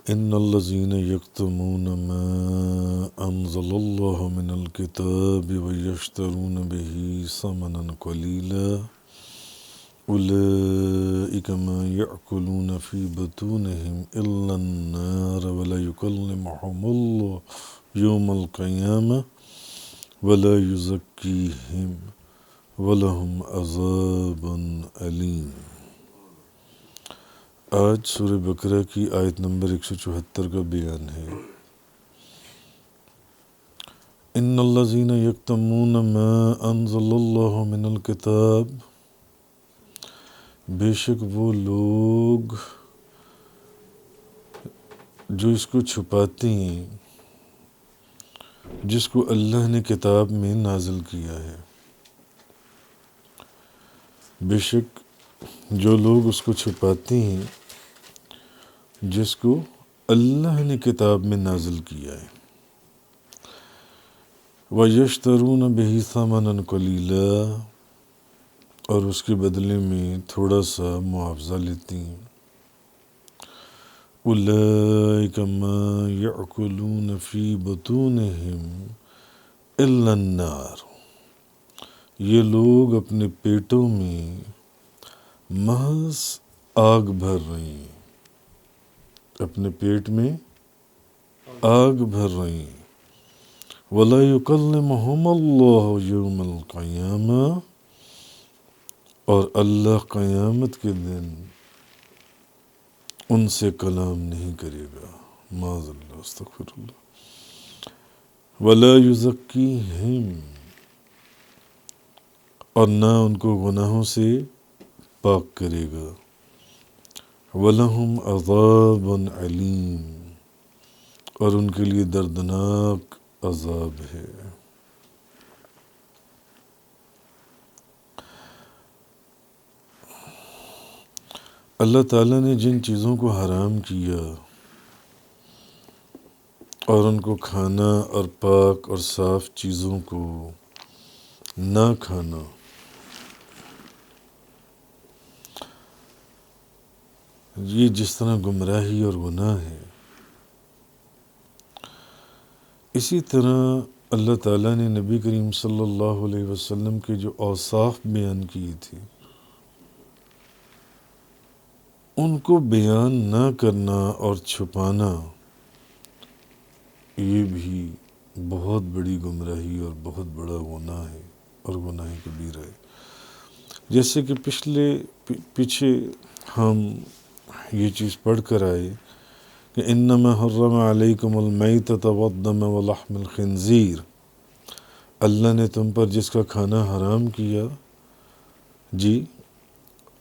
ان الذين يكتمون ما انزل الله من الكتاب ويشترون به ثمنا قليلا اولئك ما يأكلون في بطونهم الا النار ولا يكلمهم الله يوم القيامة ولا يزكيهم ولهم عذاب علیم۔ آج سورہ بقرہ کی آیت نمبر 174 کا بیان ہے۔ ان الذین یکتمون ما انزل اللہ من الکتاب، بے شک وہ لوگ جو اس کو چھپاتے ہیں جس کو اللہ نے کتاب میں نازل کیا ہے۔ بے شک جو لوگ اس کو چھپاتے ہیں جس کو اللہ نے کتاب میں نازل کیا ہے۔ وَيَشْتَرُونَ بِهِ ثَمَنًا قَلِيلًا، اور اس کے بدلے میں تھوڑا سا معاوضہ لیتی ہیں۔ أُولَئِكَ مَا يَأْكُلُونَ فِي بُطُونِهِمْ إِلَّا النَّارُ، یہ لوگ اپنے پیٹوں میں محض آگ بھر رہے ہیں، اپنے پیٹ میں آگ بھر رہے ہیں۔ وَلَا يُكَلِّمُهُمُ اللَّهُ يَوْمَ الْقِيَامَةِ، اور اللہ قیامت کے دن ان سے کلام نہیں کرے گا، معاذ اللہ، استغفر اللہ۔ وَلَا يُزَكِّيهِمْ، اور نہ ان کو گناہوں سے پاک کرے گا۔ وَلَهُمْ عَذَابٌ عَلِيمٌ، اور ان کے لیے دردناک عذاب ہے۔ اللہ تعالیٰ نے جن چیزوں کو حرام کیا اور ان کو کھانا اور پاک اور صاف چیزوں کو نہ کھانا، یہ جس طرح گمراہی اور گناہ ہے، اسی طرح اللہ تعالیٰ نے نبی کریم صلی اللہ علیہ وسلم کے جو اوصاف بیان کیے تھے ان کو بیان نہ کرنا اور چھپانا، یہ بھی بہت بڑی گمراہی اور بہت بڑا گناہ ہے اور گناہ کبیرہ ہے۔ جیسے کہ پیچھے ہم یہ چیز پڑھ کر آئے کہ انما حرم علیکم المیتۃ والدم ولحم الخنزیر، اللہ نے تم پر جس کا کھانا حرام کیا۔ جی،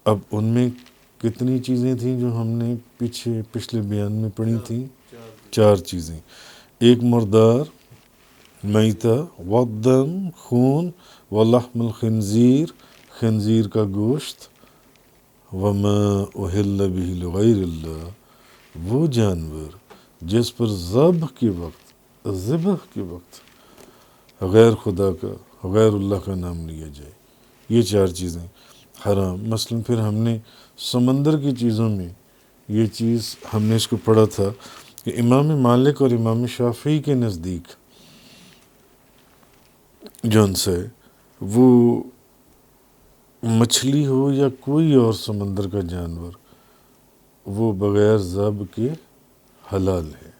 اب ان میں کتنی چیزیں تھیں جو ہم نے پچھلے بیان میں پڑھی تھیں؟ 4 چیزیں۔ ایک مردار، میتہ، والدم خون، ولحم الخنزیر خنزیر کا گوشت، وما اہل بہ لغیر اللہ، وہ جانور جس پر ذبح کے وقت غیر خدا کا، غیر اللہ کا نام لیا جائے، یہ 4 چیزیں حرام۔ مثلا پھر ہم نے سمندر کی چیزوں میں یہ چیز ہم نے اس کو پڑھا تھا کہ امام مالک اور امام شافعی کے نزدیک جون سے وہ مچھلی ہو یا کوئی اور سمندر کا جانور، وہ بغیر ذبح کے حلال ہے،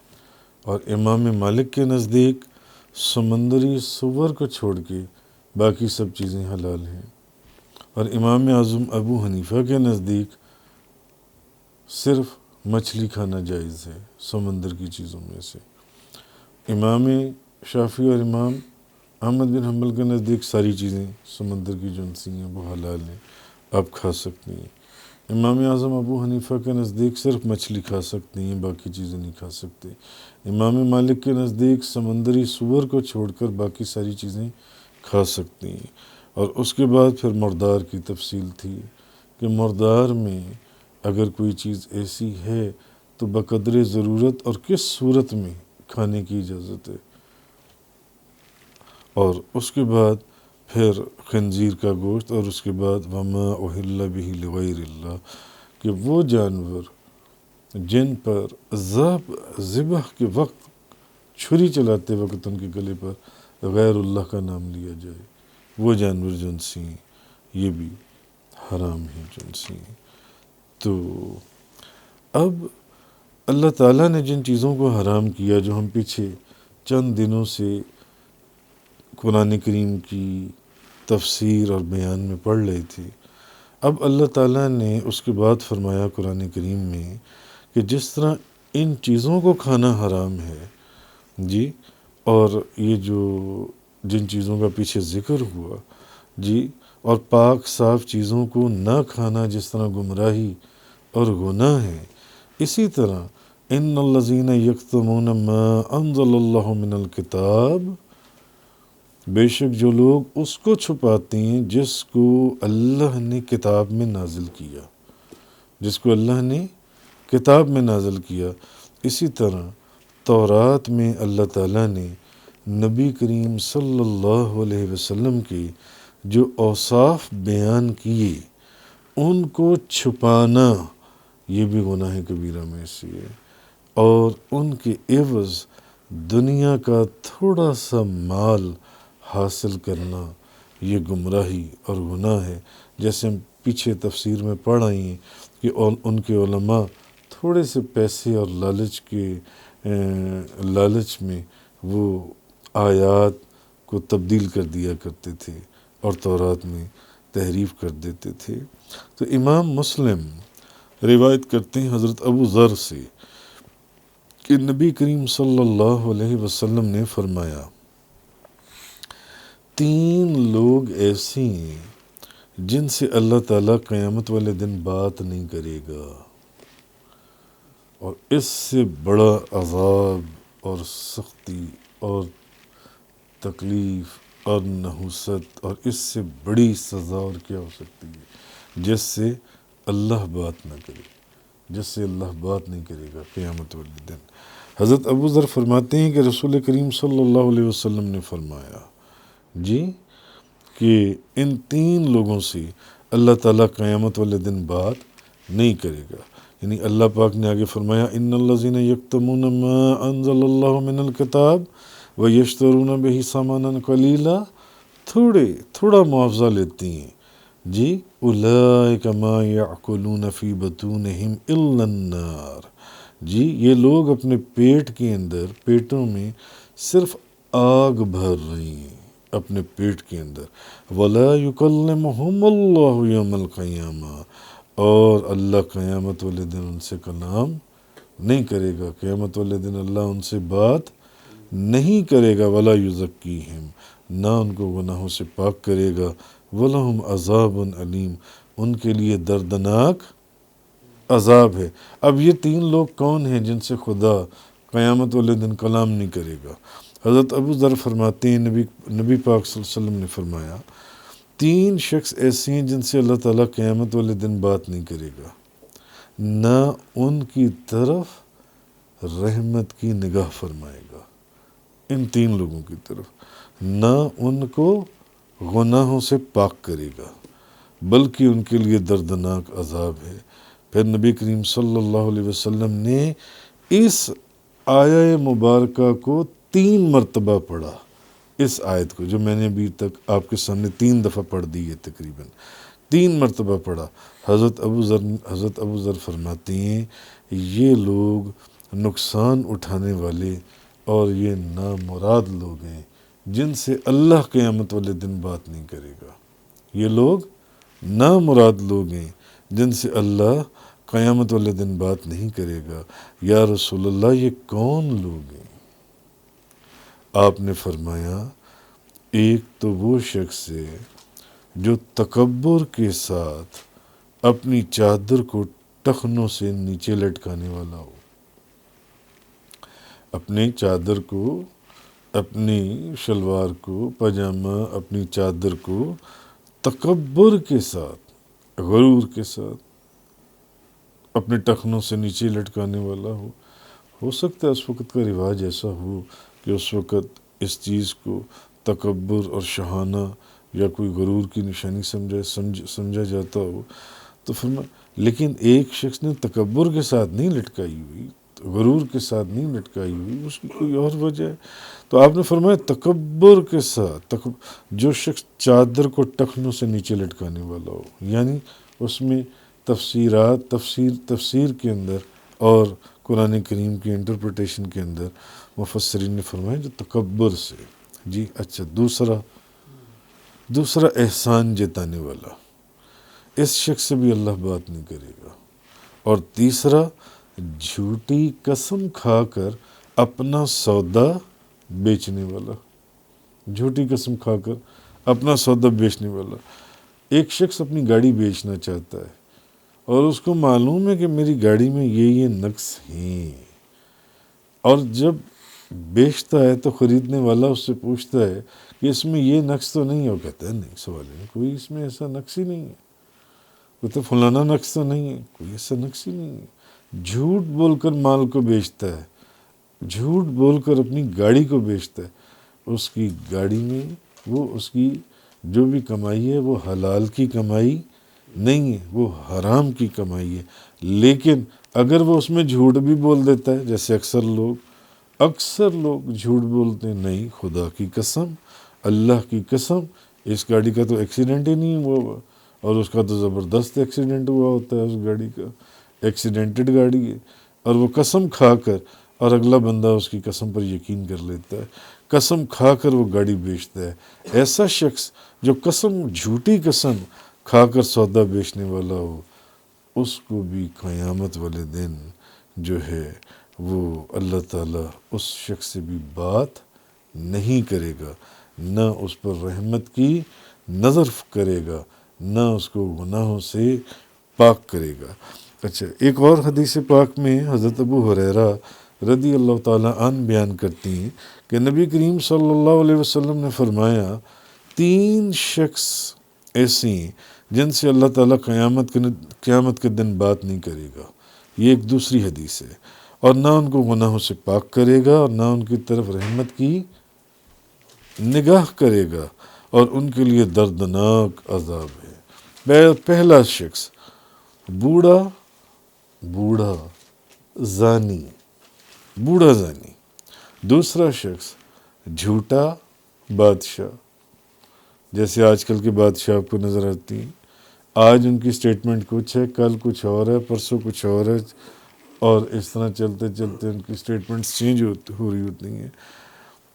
اور امام مالک کے نزدیک سمندری سور کو چھوڑ کے باقی سب چیزیں حلال ہیں، اور امام اعظم ابو حنیفہ کے نزدیک صرف مچھلی کھانا جائز ہے سمندر کی چیزوں میں سے۔ امام شافعی اور امام احمد بن حنبل کے نزدیک ساری چیزیں سمندر کی جنسی ہیں وہ حلال ہیں، آپ کھا سکتے ہیں۔ امام اعظم ابو حنیفہ کے نزدیک صرف مچھلی کھا سکتے ہیں، باقی چیزیں نہیں کھا سکتے۔ امام مالک کے نزدیک سمندری سور کو چھوڑ کر باقی ساری چیزیں کھا سکتے ہیں۔ اور اس کے بعد پھر مردار کی تفصیل تھی کہ مردار میں اگر کوئی چیز ایسی ہے تو بقدر ضرورت اور کس صورت میں کھانے کی اجازت ہے، اور اس کے بعد پھر خنزیر کا گوشت، اور اس کے بعد وما اہل بہ لغیر اللہ، کہ وہ جانور جن پر ذبح کے وقت چھری چلاتے وقت ان کے گلے پر غیر اللہ کا نام لیا جائے، وہ جانور جنسی ہیں، یہ بھی حرام ہیں جنسی ہیں۔ تو اب اللہ تعالیٰ نے جن چیزوں کو حرام کیا، جو ہم پیچھے چند دنوں سے قرآن کریم کی تفسیر اور بیان میں پڑھ رہے تھے، اب اللہ تعالیٰ نے اس کے بعد فرمایا قرآن کریم میں کہ جس طرح ان چیزوں کو کھانا حرام ہے جی، اور یہ جو جن چیزوں کا پیچھے ذکر ہوا جی، اور پاک صاف چیزوں کو نہ کھانا جس طرح گمراہی اور گناہ ہے، اسی طرح ان الذین یکتمون ما انزل اللہ من الکتاب، بے شک جو لوگ اس کو چھپاتے ہیں جس کو اللہ نے کتاب میں نازل کیا، جس کو اللہ نے کتاب میں نازل کیا۔ اسی طرح تورات میں اللہ تعالیٰ نے نبی کریم صلی اللہ علیہ وسلم کے جو اوصاف بیان کیے، ان کو چھپانا یہ بھی گناہ کبیرہ میں سے ہے، اور ان کے عوض دنیا کا تھوڑا سا مال حاصل کرنا یہ گمراہی اور گناہ ہے۔ جیسے ہم پیچھے تفسیر میں پڑھ آئے ہیں کہ ان کے علماء تھوڑے سے پیسے اور لالچ میں وہ آیات کو تبدیل کر دیا کرتے تھے اور تورات میں تحریف کر دیتے تھے۔ تو امام مسلم روایت کرتے ہیں حضرت ابو ذر سے کہ نبی کریم صلی اللہ علیہ وسلم نے فرمایا، 3 لوگ ایسے ہیں جن سے اللہ تعالیٰ قیامت والے دن بات نہیں کرے گا، اور اس سے بڑا عذاب اور سختی اور تکلیف اور نحوست اور اس سے بڑی سزا اور کیا ہو سکتی ہے جس سے اللہ بات نہ کرے، جس سے اللہ بات نہیں کرے گا قیامت والے دن۔ حضرت ابو ذر فرماتے ہیں کہ رسول کریم صلی اللہ علیہ وسلم نے فرمایا جی کہ ان 3 لوگوں سے اللہ تعالیٰ قیامت والے دن بات نہیں کرے گا، یعنی اللہ پاک نے آگے فرمایا ان الذین یکتمون ما انزل اللہ من الکتاب ویشترون بہ ثمنا قلیلا، تھوڑا معاوضہ لیتی ہیں جی، اولئک ما یأکلون فی بطونہم الا النار، جی یہ لوگ اپنے پیٹ کے اندر، پیٹوں میں صرف آگ بھر رہی ہیں اپنے پیٹ کے اندر، ولا یکلمہم اللہ یوم القیامہ، اور اللہ قیامت والے دن ان سے کلام نہیں کرے گا، قیامت والے دن اللہ ان سے بات نہیں کرے گا، ولا یزکیہم، نہ ان کو گناہوں سے پاک کرے گا، ولہم عذاب علیم، ان کے لیے دردناک عذاب ہے۔ اب یہ 3 لوگ کون ہیں جن سے خدا قیامت والے دن کلام نہیں کرے گا؟ حضرت ابو ذر فرماتے ہیں نبی پاک صلی اللہ علیہ وسلم نے فرمایا 3 شخص ایسے ہیں جن سے اللہ تعالیٰ قیامت والے دن بات نہیں کرے گا، نہ ان کی طرف رحمت کی نگاہ فرمائے گا، ان 3 لوگوں کی طرف، نہ ان کو گناہوں سے پاک کرے گا، بلکہ ان کے لیے دردناک عذاب ہے۔ پھر نبی کریم صلی اللہ علیہ وسلم نے اس آیہ مبارکہ کو 3 مرتبہ پڑھا، اس آیت کو جو میں نے ابھی تک آپ کے سامنے 3 دفعہ پڑھ دی ہے، تقریباً 3 مرتبہ پڑھا۔ حضرت ابو ذر فرماتے ہیں یہ لوگ نقصان اٹھانے والے اور یہ نامراد لوگ ہیں جن سے اللہ قیامت والے دن بات نہیں کرے گا، یہ لوگ نامراد لوگ ہیں جن سے اللہ قیامت والے دن بات نہیں کرے گا۔ یا رسول اللہ یہ کون لوگ ہیں؟ آپ نے فرمایا ایک تو وہ شخص ہے جو تکبر کے ساتھ اپنی چادر کو ٹخنوں سے نیچے لٹکانے والا ہو، اپنی چادر کو، اپنی شلوار کو، پاجامہ، اپنی چادر کو تکبر کے ساتھ، غرور کے ساتھ اپنے ٹخنوں سے نیچے لٹکانے والا ہو سکتا ہے اس وقت کا رواج ایسا ہو کہ اس وقت اس چیز کو تکبر اور شہانہ یا کوئی غرور کی نشانی سمجھا جاتا ہو، تو لیکن ایک شخص نے تکبر کے ساتھ نہیں لٹکائی ہوئی، غرور کے ساتھ نہیں لٹکائی ہوئی، اس کی کوئی اور وجہ ہے۔ تو آپ نے فرمایا تکبر کے ساتھ، جو شخص چادر کو ٹخنوں سے نیچے لٹکانے والا ہو، یعنی اس میں تفسیر کے اندر اور قرآن کریم کی انٹرپریٹیشن کے اندر مفسرین نے فرمایا جو تکبر سے۔ جی اچھا، دوسرا احسان جتانے والا، اس شخص سے بھی اللہ بات نہیں کرے گا۔ اور تیسرا جھوٹی قسم کھا کر اپنا سودا بیچنے والا، جھوٹی قسم کھا کر اپنا سودا بیچنے والا۔ ایک شخص اپنی گاڑی بیچنا چاہتا ہے اور اس کو معلوم ہے کہ میری گاڑی میں یہ نقص ہیں، اور جب بیچتا ہے تو خریدنے والا اس سے پوچھتا ہے کہ اس میں یہ نقص تو نہیں ہے، وہ کہتا ہے نہیں، سوال نہیں، کوئی اس میں ایسا نقص ہی نہیں ہے، کوئی تو فلانا نقص تو نہیں ہے، کوئی ایسا نقص ہی نہیں ہے۔ جھوٹ بول کر مال کو بیچتا ہے، جھوٹ بول کر اپنی گاڑی کو بیچتا ہے، اس کی گاڑی میں وہ اس کی جو بھی کمائی ہے وہ حلال کی کمائی نہیں ہے، وہ حرام کی کمائی ہے۔ لیکن اگر وہ اس میں جھوٹ بھی بول دیتا ہے، جیسے اکثر لوگ جھوٹ بولتے ہیں، نہیں خدا کی قسم، اللہ کی قسم، اس گاڑی کا تو ایکسیڈنٹ ہی نہیں ہوا ہوا، اور اس کا تو زبردست ایکسیڈنٹ ہوا ہوتا ہے، اس گاڑی کا ایکسیڈنٹڈ گاڑی ہے، اور وہ قسم کھا کر، اور اگلا بندہ اس کی قسم پر یقین کر لیتا ہے، قسم کھا کر وہ گاڑی بیچتا ہے۔ ایسا شخص جو جھوٹی قسم کھا کر سودا بیچنے والا ہو، اس کو بھی قیامت والے دن جو ہے وہ اللہ تعالیٰ اس شخص سے بھی بات نہیں کرے گا، نہ اس پر رحمت کی نظر کرے گا، نہ اس کو گناہوں سے پاک کرے گا۔ اچھا، ایک اور حدیث پاک میں حضرت ابو ہریرہ رضی اللہ تعالیٰ عنہ بیان کرتی ہیں کہ نبی کریم صلی اللہ علیہ وسلم نے فرمایا 3 شخص ایسے ہیں جن سے اللہ تعالیٰ قیامت کے دن بات نہیں کرے گا، یہ ایک دوسری حدیث ہے، اور نہ ان کو گناہوں سے پاک کرے گا، اور نہ ان کی طرف رحمت کی نگاہ کرے گا، اور ان کے لیے دردناک عذاب ہے۔ پہلا شخص بوڑھا زانی، دوسرا شخص جھوٹا بادشاہ، جیسے آج کل کے بادشاہ آپ کو نظر آتی ہیں، آج ان کی سٹیٹمنٹ کچھ ہے، کل کچھ اور ہے، پرسوں کچھ اور ہے، اور اس طرح چلتے چلتے ان کی سٹیٹمنٹس چینج ہو رہی ہوتی ہیں۔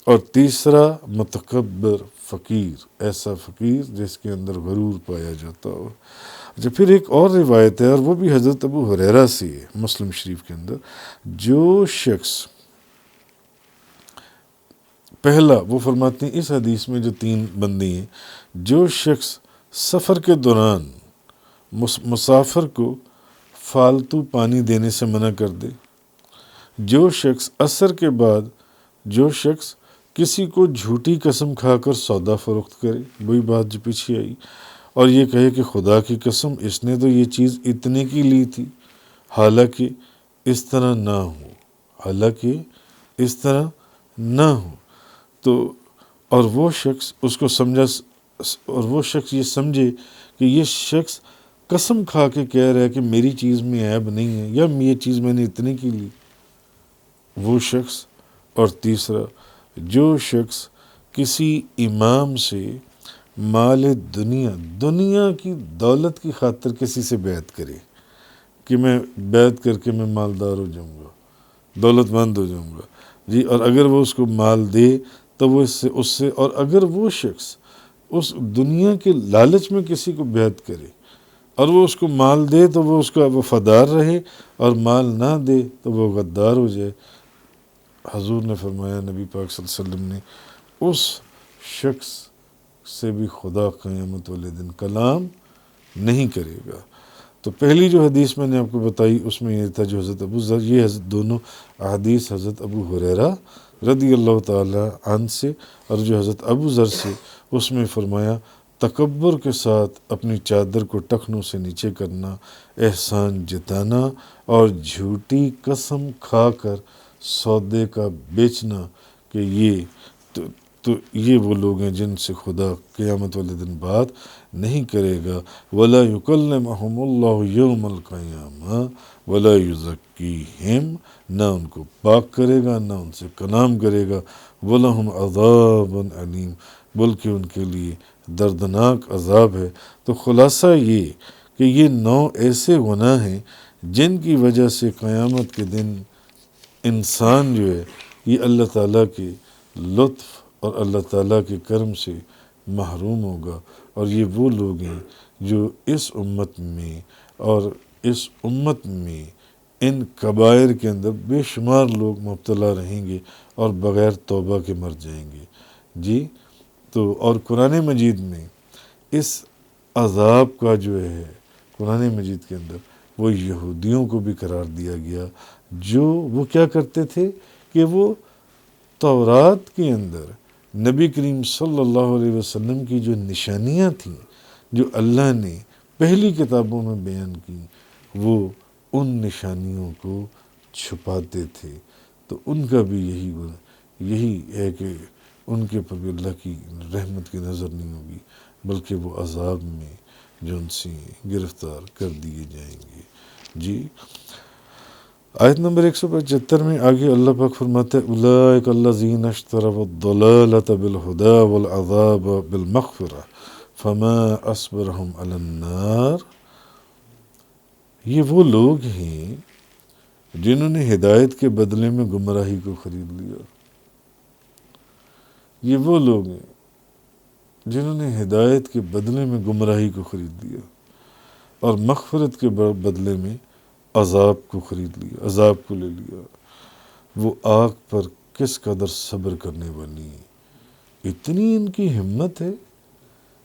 اور تیسرا متکبر فقیر، ایسا فقیر جس کے اندر غرور پایا جاتا ہو۔ اچھا، پھر ایک اور روایت ہے، اور وہ بھی حضرت ابو ہریرہ سے ہے، مسلم شریف کے اندر، جو شخص پہلا، وہ فرماتے ہیں اس حدیث میں جو 3 بندے ہیں، جو شخص سفر کے دوران مسافر کو فالتو پانی دینے سے منع کر دے، جو شخص عصر کے بعد کسی کو جھوٹی قسم کھا کر سودا فروخت کرے، وہی بات جو پیچھے آئی، اور یہ کہے کہ خدا کی قسم اس نے تو یہ چیز اتنے کی لی تھی، حالانکہ اس طرح نہ ہو، تو اور وہ شخص یہ سمجھے کہ یہ شخص قسم کھا کے کہہ رہا ہے کہ میری چیز میں عیب نہیں ہے، یا یہ چیز میں نے اتنے کی لی، وہ شخص۔ اور تیسرا، جو شخص کسی امام سے مال دنیا کی دولت کی خاطر کسی سے بیعت کرے کہ میں بیعت کر کے میں مالدار ہو جاؤں گا، دولت مند ہو جاؤں گا، جی، اور اگر وہ اس کو مال دے تو وہ اس سے اور اگر وہ شخص اس دنیا کے لالچ میں کسی کو بیعت کرے اور وہ اس کو مال دے تو وہ اس کا وفادار رہے، اور مال نہ دے تو وہ غدار ہو جائے، حضور نے فرمایا، نبی پاک صلی اللہ علیہ وسلم نے، اس شخص سے بھی خدا قیامت والے دن کلام نہیں کرے گا۔ تو پہلی جو حدیث میں نے آپ کو بتائی اس میں یہ تھا جو حضرت ابو ذر، یہ دونوں احادیث حضرت ابو ہریرہ رضی اللہ تعالی عنہ سے، اور جو حضرت ابو ذر سے، اس میں فرمایا تکبر کے ساتھ اپنی چادر کو ٹخنوں سے نیچے کرنا، احسان جتانا، اور جھوٹی قسم کھا کر سودے کا بیچنا، کہ یہ وہ لوگ ہیں جن سے خدا قیامت والے دن بات نہیں کرے گا، ولا یکلمہم اللہ یوم القیامہ ولا یزکیہم، نہ ان کو پاک کرے گا، نہ ان سے کلام کرے گا، ولہم عذاب علیم، بلکہ ان کے لیے دردناک عذاب ہے۔ تو خلاصہ یہ کہ یہ 9 ایسے گناہ ہیں جن کی وجہ سے قیامت کے دن انسان جو ہے یہ اللہ تعالیٰ کے لطف اور اللہ تعالیٰ کے کرم سے محروم ہوگا، اور یہ وہ لوگ ہیں جو اس امت میں اور اس امت میں ان کبائر کے اندر بے شمار لوگ مبتلا رہیں گے اور بغیر توبہ کے مر جائیں گے۔ جی تو اور قرآن مجید میں اس عذاب کا جو ہے قرآن مجید کے اندر وہ یہودیوں کو بھی قرار دیا گیا، جو وہ کیا کرتے تھے کہ وہ تورات کے اندر نبی کریم صلی اللہ علیہ وسلم کی جو نشانیاں تھیں جو اللہ نے پہلی کتابوں میں بیان کی، وہ ان نشانیوں کو چھپاتے تھے۔ تو ان کا بھی یہی ہے کہ ان کے پر بھی اللہ کی رحمت کی نظر نہیں ہوگی، بلکہ وہ عذاب میں جو ان سے گرفتار کر دیے جائیں گے۔ جی آیت نمبر 175 میں آگے اللہ پاک فرماتے ہیں اولئک الذین اشتروا الضلالۃ بالہدی والعذاب بالمغفرہ فما اصبرهم علی النار، یہ وہ لوگ ہیں جنہوں نے ہدایت کے بدلے میں گمراہی کو خرید لیا۔ یہ وہ لوگ ہیں جنہوں نے ہدایت کے بدلے میں گمراہی کو خرید لیا اور مغفرت کے بدلے میں عذاب کو خرید لیا، عذاب کو لے لیا۔ وہ آگ پر کس قدر صبر کرنے والی ہیں، اتنی ان کی ہمت ہے،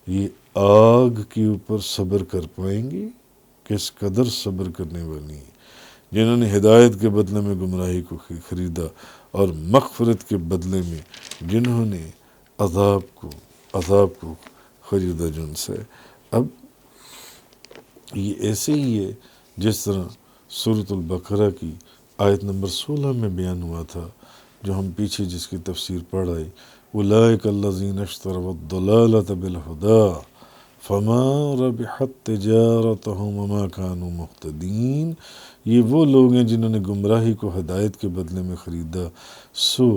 یہ آگ کے اوپر صبر کر پائیں گے، کس قدر صبر کرنے والی ہیں جنہوں نے ہدایت کے بدلے میں گمراہی کو خریدا اور مغفرت کے بدلے میں جنہوں نے عذاب کو خریدا جن سے۔ اب یہ ایسے ہی ہے جس طرح سورۃ البقرہ کی آیت نمبر 16 میں بیان ہوا تھا، جو ہم پیچھے جس کی تفسیر پڑھ آئے، اولئک الذین اشتروا الضلالۃ بالہدی فما ربحت تجارتہم وما کانوا مہتدین، یہ وہ لوگ ہیں جنہوں نے گمراہی کو ہدایت کے بدلے میں خریدا، سو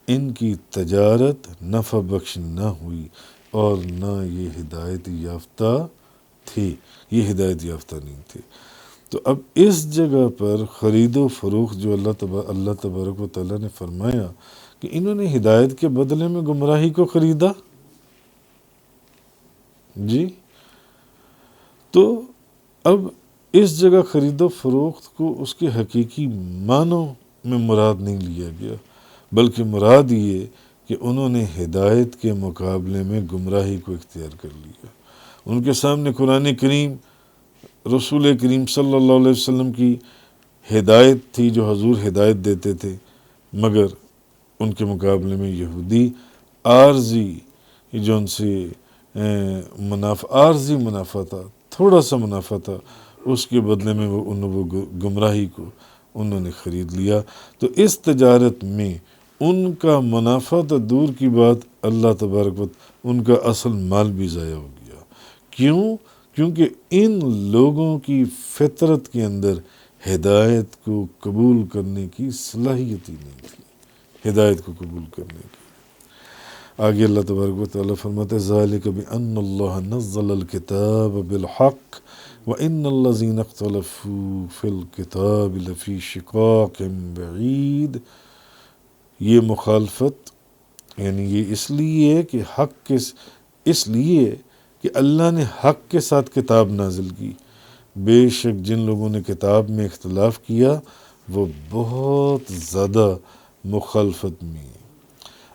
ان کی تجارت نفع بخش نہ ہوئی اور نہ یہ ہدایت یافتہ تھے، یہ ہدایت یافتہ نہیں تھے۔ تو اب اس جگہ پر خرید و فروخت جو اللہ تبارک و تعالیٰ نے فرمایا کہ انہوں نے ہدایت کے بدلے میں گمراہی کو خریدا، جی تو اب اس جگہ خرید و فروخت کو اس کے حقیقی معنوں میں مراد نہیں لیا گیا، بلکہ مراد یہ کہ انہوں نے ہدایت کے مقابلے میں گمراہی کو اختیار کر لیا۔ ان کے سامنے قرآن کریم، رسول کریم صلی اللہ علیہ وسلم کی ہدایت تھی جو حضور ہدایت دیتے تھے، مگر ان کے مقابلے میں یہودی عارضی جو ان سے عارضی منافع تھا، تھوڑا سا منافع تھا، اس کے بدلے میں وہ گمراہی کو انہوں نے خرید لیا۔ تو اس تجارت میں ان کا منافع تو دور کی بات، اللہ تبارک و ان کا اصل مال بھی ضائع ہو گیا۔ کیونکہ ان لوگوں کی فطرت کے اندر ہدایت کو قبول کرنے کی صلاحیت ہی نہیں تھی، ہدایت کو قبول کرنے کی۔ آگے اللہ تبارک و تعالیٰ فرماتے ہیں ذَلِكَ بِأَنَّ اللَّهَ نَزَّلَ الْكِتَابَ بِالْحَقِّ وَإِنَّ الَّذِينَ اخْتَلَفُوا فِي الْكِتَابِ لَفِي شِقَاقٍ بَعِيدٍ، یہ مخالفت یعنی یہ اس لیے کہ اس لیے کہ اللہ نے حق کے ساتھ کتاب نازل کی، بے شک جن لوگوں نے کتاب میں اختلاف کیا وہ بہت زیادہ مخالفت میں ہیں۔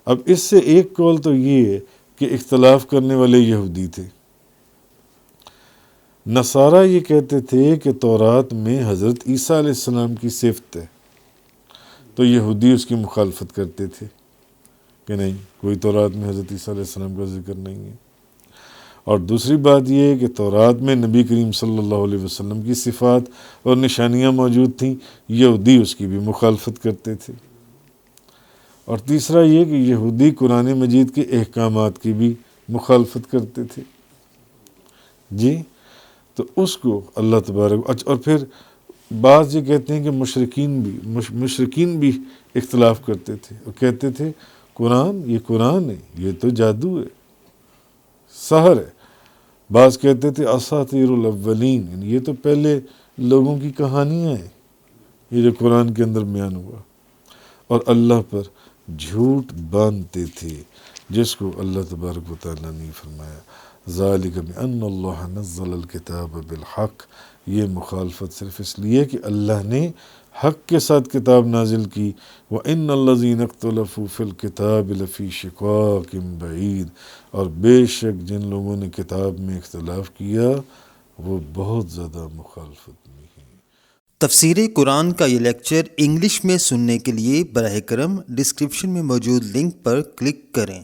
اب اس سے ایک قول تو یہ ہے کہ اختلاف کرنے والے یہودی تھے۔ نصارہ یہ کہتے تھے کہ تورات میں حضرت عیسیٰ علیہ السلام کی صفت ہے، تو یہودی اس کی مخالفت کرتے تھے کہ نہیں، کوئی تورات میں حضرت عیسیٰ علیہ السلام کا ذکر نہیں ہے۔ اور دوسری بات یہ ہے کہ تورات میں نبی کریم صلی اللہ علیہ وسلم کی صفات اور نشانیاں موجود تھیں، یہودی اس کی بھی مخالفت کرتے تھے۔ اور تیسرا یہ کہ یہودی قرآن مجید کے احکامات کی بھی مخالفت کرتے تھے۔ جی، تو اس کو اللہ تبارک، اور پھر بعض یہ کہتے ہیں کہ مشرکین بھی اختلاف کرتے تھے اور کہتے تھے یہ قرآن ہے، یہ تو جادو ہے، سحر ہے۔ بعض کہتے تھے اساطیر الاولین، یعنی یہ تو پہلے لوگوں کی کہانیاں ہیں، یہ جو قرآن کے اندر بیان ہوا، اور اللہ پر جھوٹ باندھتے تھے، جس کو اللہ تبارک و تعالیٰ نے فرمایا ذالک بأن اللہ نزل الکتاب بالحق، یہ مخالفت صرف اس لیے کہ اللہ نے حق کے ساتھ کتاب نازل کی، وَإِنَّ الَّذِينَ اخْتَلَفُوا فِي الْكِتَابِ لَفِي شِقَاقٍ بَعِيدٍ، اور بے شک جن لوگوں نے کتاب میں اختلاف کیا وہ بہت زیادہ مخالفت میں ہیں۔ تفسیر قرآن کا یہ لیکچر انگلش میں سننے کے لیے براہ کرم ڈسکرپشن میں موجود لنک پر کلک کریں۔